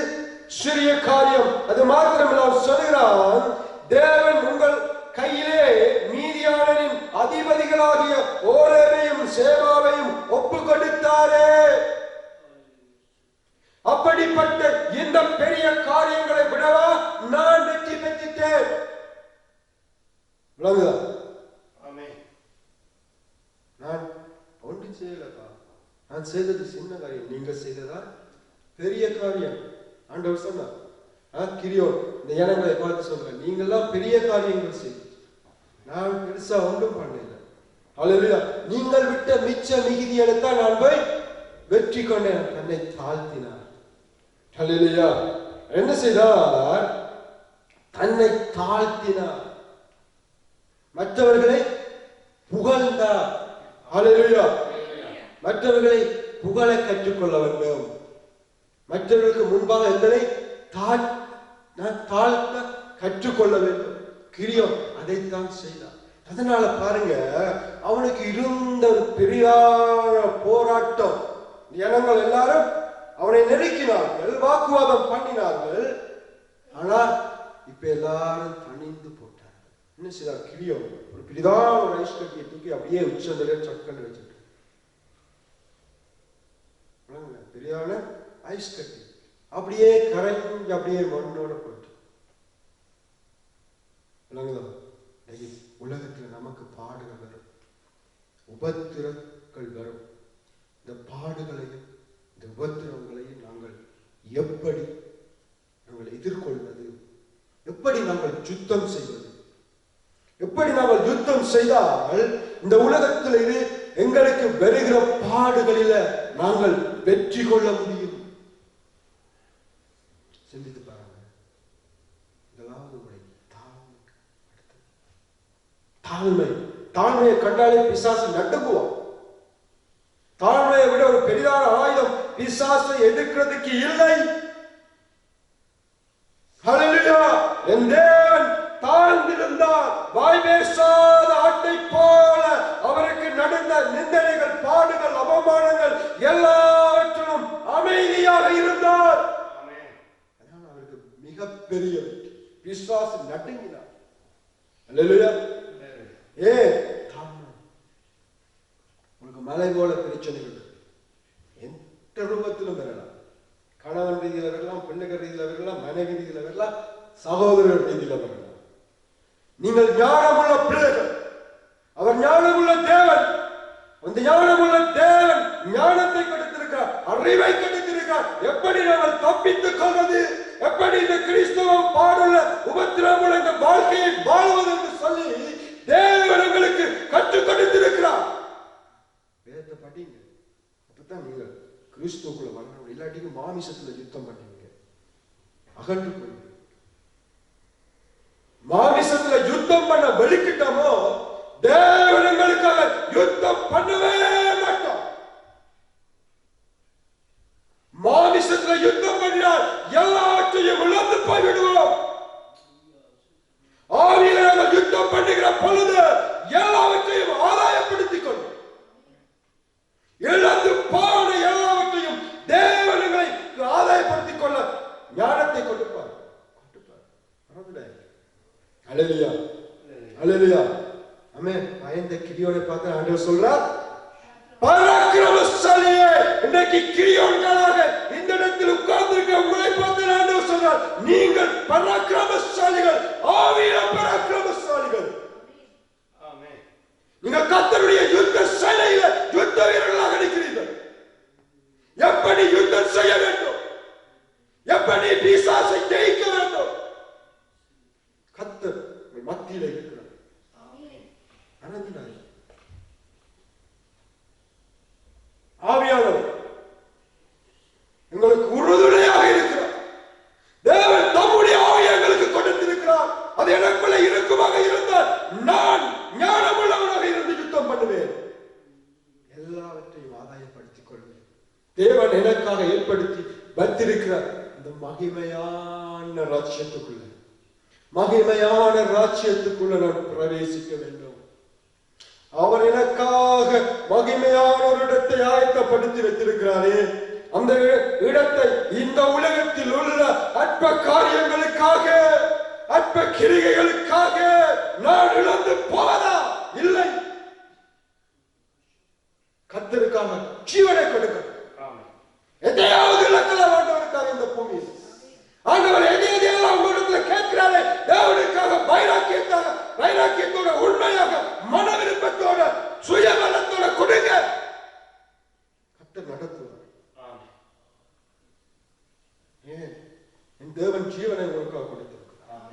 சிறிய காரியம். அது மாத்திரமல்ல, அவன் சொல்கிறான், தேவன் உங்கள் கையிலே மீதியானரின் அதிபதிகளாகிய ஓரேனையும் சேவாவையும் ஒப்பு கொடுத்தாரே. அப்படிப்பட்ட இந்த பெரிய காரியங்களை விடவா நான் வெற்றி பெற்றுட்டேன். நான் ஒன்று செய்யலப்பா, நான் செய்தது சின்ன காரியம், நீங்க செய்ததா பெரிய காரியம். ஆண்டவர் சொன்னார், கிரியோன் இந்த இனங்களை பார்த்து சொல்றேன், நீங்கெல்லாம் பெரிய காரியங்கள் செய்ய, நான் பெருசா ஒன்றும் பண்ணல. அல்லேலூயா. நீங்கள் விட்ட மிச்ச மிகுதியை தான் நான் போய் வெற்றி கொண்டேன். தன்னை தாழ்த்தினார். அல்லேலூயா. என்ன செய்தார்? தன்னை தாழ்த்தினார், மற்றவர்களை புகழ்ந்தார். அல்லேலூயா. மற்றவர்களை புகழ கற்றுக்கொள்ள வேண்டும். மற்றவர்களுக்கு முன்பாக எங்களை தாழ்த்த கற்றுக்கொள்ள வேண்டும். கிரியோன் அதைத்தான் செய்தார். அதனால பாருங்க, அவனுக்கு இருந்த ஒரு பெரிய போராட்டம். ஜனங்கள் எல்லாரும் அவனை நெருக்கினார்கள், வாக்குவாதம் பண்ணினார்கள். ஆனால் இப்ப எல்லாரும் பணிந்து போட்டார். என்ன செய்தார்? கிரியோன் ஒரு பெரிதான ஒரு ஐஸ் கட்டியை தூக்கி அப்படியே உச்சந்தலையே சட்கண்டு வச்சுட்டு, பெரியான ஐஸ் கட்டி அப்படியே கரைஞ்சு அப்படியே மண்ணோட போட்டு. உலகத்துல நமக்கு பாடுகள் வரும், உபத்திரங்கள் வரும். இந்த பாடுகளையும் இந்த உபத்திரங்களையும் நாங்கள் எப்படி எதிர்கொள்வது, எப்படி நாங்கள் யுத்தம் செய்வது, எப்படி நாங்கள் யுத்தம் செய்தால் இந்த உலகத்தில் இது எங்களுக்கு வருகிற பாடுகளில நாங்கள் வெற்றி கொள்ள முடியும். சிந்தித்து பாருங்க. முதலாவது முறை தாழ்மையை கண்டாலே பிசாசு நடுங்குவான். தாழ்மையை விட ஒரு பெரிதான ஆயுதம் பிசாசை எதிர்க்கிறதுக்கு இல்லை. ஹல்லேலூயா. என் தேவன் தாழ்ந்திருந்தார், வாய் பேசாத ஆட்டை போல அவருக்கு நடந்த நிந்தனைகள், பாடுகள், அவமானங்கள் எல்லாவற்றிலும் அமைதியாக இருந்தார். அவருக்கு மிகப்பெரிய பிசாசு நடுங்கினார். ஹல்லேலூயா. உங்களுக்கு மலை போல பிரச்சனைகள் எந்த ரூபத்திலும் வரலாம். கணவன் ரீதியில வரலாம், பிள்ளைகள் ரீதியில வரலாம், மனைவி ரீதியில வரலாம், சகோதரர் ரீதியில வரலாம். நீங்கள் ஞானமுள்ள பிள்ளைகள், அவர் ஞானமுள்ள தேவன். அந்த ஞானமுள்ள தேவன் ஞானத்தை கொடுத்திருக்கிறார், அறிவை கொடுத்திருக்கிறார். எப்படி நாங்கள் தப்பித்துக் கொள்வது, எப்படி இந்த கிறிஸ்தவம் பாடுள்ள உபத்திரமுள்ள இந்த வாழ்க்கையை வாழ்வது என்று சொல்லி தேவன் எங்களுக்கு கற்றுக் கொடுத்திருக்கிறார். வேதத்தை படிங்க, அப்பதான் நீங்கள் கிறிஸ்துவுக்குள்ள வரணும். இல்லாட்டிக்கு மாமிசத்துல யுத்தம் பண்ணுவீங்க, அகன்று போய் மாமிசத்துல யுத்தம் பண்ண வெளிக்கிட்டோமோ தேவன் எங்களுக்காக யுத்தம் பண்ணவே மாட்டோம். மாமிசத்துல யுத்தம் பண்ணினால் எல்லாவற்றையும் இழந்து போய்விடுவோம். ஆவியில நாங்கள் யுத்தம் பண்ணுகிற பொழுது எல்லாவற்றையும் ஆதாயப்படுத்திக் கொள்வோம். இழந்து போன எல்லாவற்றையும் தேவனை ஆதாயப்படுத்திக் கொள்ள ஞானத்தை கொடுப்பார். அல்லேலூயா, அல்லேலூயா. ஆமென். பயந்த கிரியோனை பார்த்து ஆண்டவர் சொல்றார், பராக்கிரமசாலியே. இன்னைக்கு கிரியோன்களாக இந்த இடத்தில் உட்கார்ந்திருக்க உங்களை பார்த்து ஆண்டவர் சொல்றார், நீங்கள் பராக்கிரமசாலிகள், ஆவியில பராக்கிரமசாலிகள். ஆமென். நீங்கள் கர்த்தருடைய யுத்த சேனையில யுத்த வீரர்களாக இருக்கிறீர்கள். எப்படி யுத்தம் செய்ய வேண்டும், எப்படி பிசாசை ஜெயிக்க வேண்டும், கர்த்தர் மத்தியில இருக்கிறார். ஆவியானவர் எங்களுக்கு உறுதுணையாக இருக்கிறார். எல்லாவற்றையும் ஆதாயப்படுத்திக் கொள்வேன். தேவன் எனக்காக ஏற்படுத்தி வைத்திருக்கிற இந்த மகிமையான ராஜ்யத்துக்குள்ள நான் பிரவேசிக்க வேண்டும். அவர் எனக்காக மகிமையான ஒரு இடத்தை ஆயத்தப்படுத்தி வைத்திருக்கிறாரே, அந்த இடத்தை இந்த உலகத்தில் உள்ள அற்ப காரியங்களுக்காக, அற்ப கிரிகைகளுக்காக நான் இழந்து போவதா? இல்லை. கர்த்தருக்காக ஜீவனை கொடுக்க எதையாவது இழக்கல ஆண்டவருக்காக இந்த பூமியில். ஆண்டவர் எதையெல்லாம் உங்களிடத்தில் கேட்கிறாரே, தேவனுக்காக வைராக்கியத்தோட உண்மையாக மன விருப்பத்தோட சுயபலத்தோட கொடுங்க. கர்த்தர் நடத்துவார். ஏன்? என் தேவன் ஜீவனை உங்களுக்காக கொடுத்திருக்கிறார்.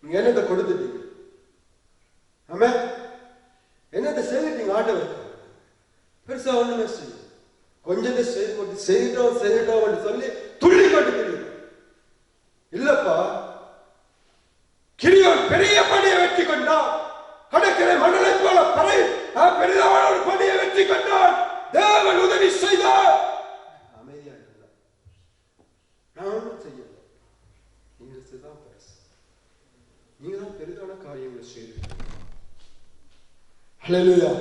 நீங்க என்னத்தை கொடுத்துட்டீங்க? ஆமென். என்னத்தை செய்துட்டீங்க? ஆண்டவருக்காக பெருசா ஒண்ணுமே செய்யும். கொஞ்சத்தை செய்துட்டோம் சொல்லி துள்ளி கொண்டு இல்லப்பா. கிரியோன் பெரிய பணியை வெற்றி கொண்டான். கடற்கரை மணலை போல பெரிதான ஒரு பணியை வெற்றி கொண்டான். தேவன் உதவி செய்தார். அமைதியா இருந்தார். நான் ஒன்றும் செய்யல. நீங்கள் செய்தான் பெருசு. நீங்க தான் பெரிதான காரியங்களை செய்தீங்க. ஹல்லேலூயா.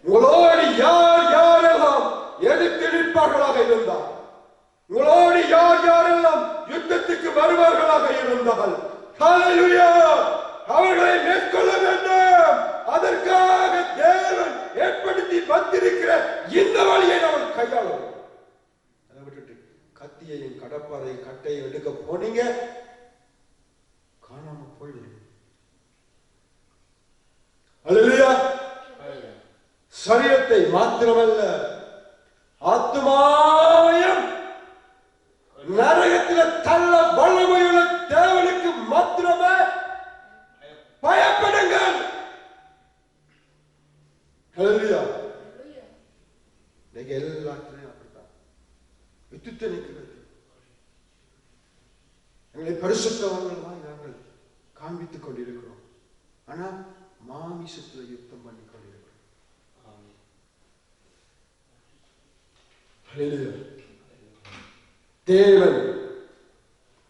உங்களோடு யாரெல்லாம் எதிர்த்து நிற்பார்களாக இருந்தார், உங்களோடு யாரெல்லாம் யுத்தத்துக்கு வருவார்களாக இருந்தால், ஹல்லேலூயா, அவர்களை மேற்கொள்ள வேண்டும். அதற்காக தேவன் ஏற்படுத்தி வந்திருக்கிற இந்த வழியை நாம் கையாள வேண்டும். அதை விட்டுட்டு கத்தியையும் கடப்பாரையும் கட்டையும் எடுக்க போனீங்க, காணாம போயிடுங்க. ஹல்லேலூயா. சரீரத்தை மாத்திரமல்ல, ஆத்துமாவையும் நரகத்தில் தள்ள வல்லமையுள்ள தேவனுக்கு மாத்திரமே பயப்படுங்கள். ஹல்லேலூயா. நீங்க எல்லாத்திலையும் அப்படித்தான் வித்துட்டு நிற்கிறது. எங்களை பரிசுத்தவான்களாய் நாங்கள் காண்பித்துக் கொண்டிருக்கிறோம். ஆனா மாமிசத்துல யுத்தம் பண்ணி கொண்டிருக்கிறோம். தேவன்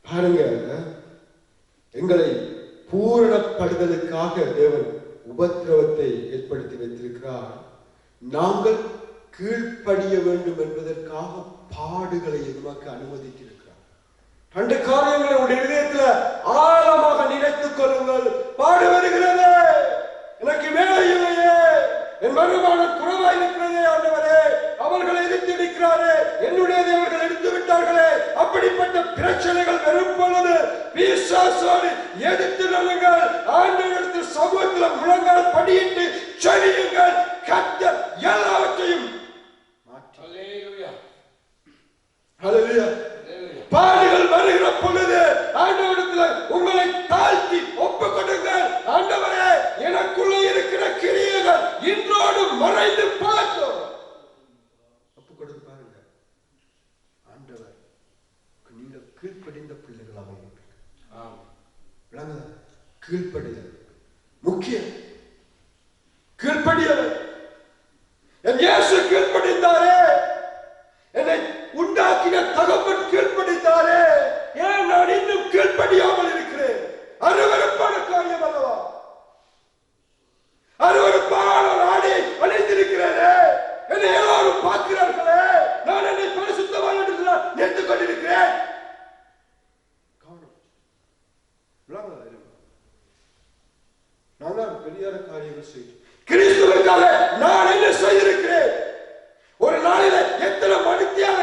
பாருங்க, எங்களை பூரணப்படுதலுக்காக தேவன் உபத்திரவத்தை ஏற்படுத்தி வைத்திருக்கிறார். நாங்கள் கீழ்ப்படிய வேண்டும் என்பதற்காக பாடுகளை நமக்கு அனுமதித்திருக்கிறார். ரெண்டு காரியங்களை உடைய இதயத்தில் ஆழமாக நினைத்துக் கொள்ளுங்கள். பாடு வருகிறது, எனக்கு வேலை இல்லையே, என் வருமானம் குறைவாக இருக்கிறதே ஆண்டவரே, அவர்களை எதிர்த்து நிற்கிறாரே, என்னுடையதை அவர்கள் எடுத்து விட்டார்களே. அப்படிப்பட்ட பிரச்சனைகள் வரும் பொழுது பிசாசோடு எதிர்த்து நில்லுங்கள். ஆண்டவரிடத்தில் சமூகத்தில் முழங்கால் படியிட்டு செடியுங்கள். கர்த்தர் எல்லாவற்றையும் மாற்றி. ஹல்லேலூயா. பாடுகள் வருகிற பொழுது ஆண்டவரிடத்தில் உங்களை தாழ்த்தி ஒப்புக் கொடுங்கள். ஆண்டவரே, எனக்குள்ள இருக்கிற கிரியைகள் இன்றோடு மறைந்து போகட்டும். ஒப்புக் கொடுத்து பாருங்க. ஆண்டவர் நீங்கள் கீழ்ப்படிந்த பிள்ளைகளாக இருப்பீர்கள். கீழ்ப்படிதல் முக்கியம். கீழ்ப்படியல். என் இயேசு கீழ்ப்படிந்தாரே, என்னை உண்டாக்கின தகப்பன் கீழ்ப்படித்தாரே, ஏன் நான் இன்னும் கீழ்ப்படியாமல் இருக்கிறேன்? அருவருப்பான காரியம் அல்லவா? அருவருப்பான ஒரு ஆடையை அணிந்திருக்கிறேனே, என்னை எல்லாரும் பார்க்கிறார்களே, நான் என்னை பரிசுத்தவான் என்று நினைத்துக் கொண்டிருக்கிறேன். நான் பெரியார காரியங்கள் செய்து கிறிஸ்துவுக்காக நான் என்ன செய்திருக்கிறேன்? ஒரு நாளில எத்தனை மணித்தியாக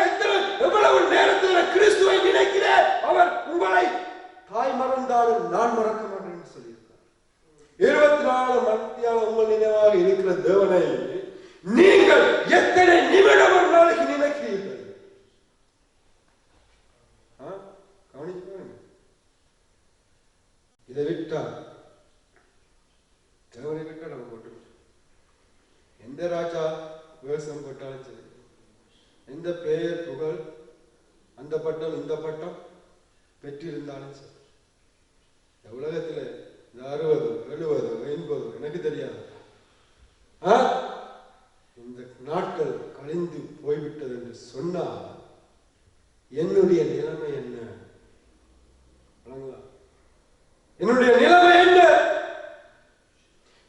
எவ்வளவு நேரத்தில் கிறிஸ்துவை நினைக்கிறேன். அவர் உங்களை தாய் மறந்தாலும் நான் மறக்க மாட்டேன் என்று சொல்லியிருக்கிறார். 24 மணித்தியாக உங்கள் நினைவாக இருக்கிற தேவனை நீங்கள் எத்தனை நிமிடம் ஒரு நாளைக்கு நினைக்கிறீர்கள்? கவனிச்சு பாருங்க. இதை விட்டா தேவனை விட்டா நம்ம போட்டு எந்த ராஜா வேஷம் போட்டாலும் சரி, எந்த பெயர் புகழ், அந்த பட்டம் இந்த பட்டம் பெற்றிருந்தாலும் சரி, இந்த உலகத்துல 60, 70, 80 எனக்கு தெரியாது. இந்த நாட்கள் கழிந்து போய்விட்டது என்று சொன்னால் என்னுடைய நிலைமை என்ன? என்னுடைய நிலைமை என்ன?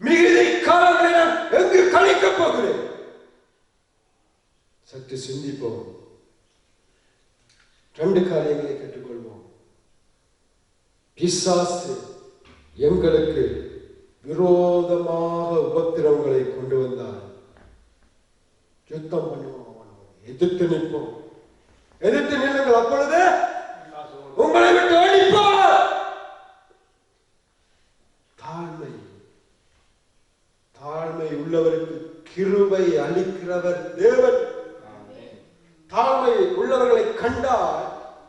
மிகுதி காலங்களை நான் எங்கு கழிக்கப் போகிறேன்? சற்று சிந்திப்போம். 2 காரியங்களை கேட்டுக்கொள்வோம். பிசாசு எங்களுக்கு விரோதமாக உபத்திரவங்களை கொண்டு வந்தார். யுத்தம் பண்ணுவோம், எதிர்த்து நிற்போம். எதிர்த்து நில்லுங்கள், அப்பொழுது உங்களை விட்டு அடிப்பார். தாழ்மை, தாழ்மை உள்ளவருக்கு கிருபை அளிக்கிறவர் தேவன். தாழ்மை உள்ளவர்களை கண்டால்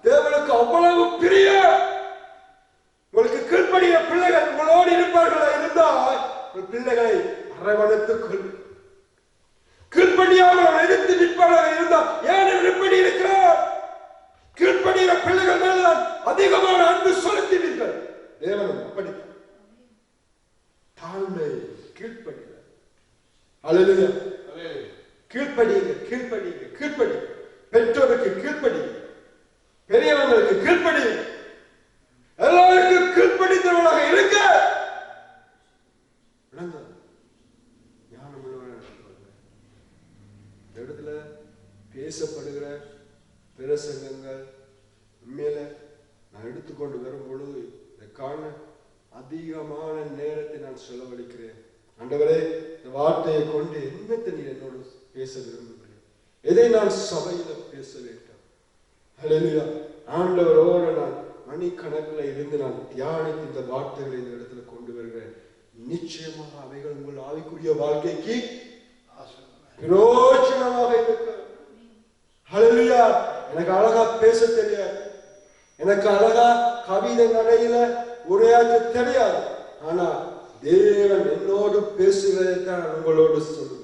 தேவனுக்கு அவ்வளவு பிரியம். உங்களுக்கு கீழ்ப்படிய பிள்ளைகள் உங்களோடு இருப்பார்களா இருந்தால் உங்கள் பிள்ளைகளை அரவணைத்துக் கொள். கீழ்ப்படியாமல் எதிர்த்து நிற்பார்களாக இருந்தால் ஏன் இப்படி இருக்கிறார்? கீழ்ப்படிய பிள்ளைகள் மேல்தான் அதிகமான அன்பு செலுத்தினீர்கள். தேவனும் அப்படி தாழ்மை, கீழ்ப்படிய. அல்லேலூயா. கீழ்ப்படியுங்க, கீழ்ப்படியுங்க, கீழ்ப்படியுங்க. பெற்றோருக்கு கீழ்ப்படியுங்க, பெரியவங்களுக்கு கீழ்ப்படியுங்க, எல்லாருக்கும் கீழ்ப்படித்தவர்களாக இருக்க. ஞானம் இந்த இடத்துல பேசப்படுகிற பிரசங்கங்கள் உண்மையில நான் எடுத்துக்கொண்டு வரும் பொழுது இதற்கான அதிகமான நேரத்தை நான் செலவழிக்கிறேன். ஆண்டவரே, இந்த வார்த்தையை கொண்டு என்னத்தை நீ என்னோடு பேச விரும்புகிறேன்? எதை நான் சபையில பேச வேண்டும்? அல்லேலூயா. ஆண்டவரோடு நான் மணிக்கணக்கில் இருந்து நான் தியானித்து இந்த வார்த்தைகளை இந்த இடத்துல கொண்டு வருகிறேன். நிச்சயமாக அவைகள் உங்கள் ஆவிக்குரிய வாழ்க்கைக்கு பிரயோஜனமாக இருக்கு. அல்லேலூயா. எனக்கு அழகா பேச தெரியாது, எனக்கு அழகா கவிதை நடையில உரையாற்ற தெரியாது. ஆனா தேவன் என்னோடு பேசுவதைத்தான் நான் உங்களோடு சொல்லுகிறேன்.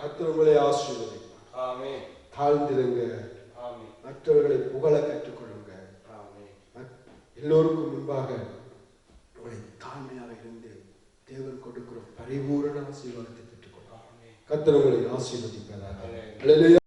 கர்த்தர் உங்களை ஆசீர்வதிப்பார். தாழ்ந்திருங்க, மற்றவர்களை புகழ கற்றுக்கொள்ளுங்க. எல்லோருக்கும் முன்பாக உங்களை தாழ்மையாக இருந்து தேவன் கொடுக்கிற பரிபூரண ஆசீர்வாதத்தை பெற்றுக்கொள்ளுங்க. கர்த்தர் உங்களை ஆசீர்வதிப்பார்.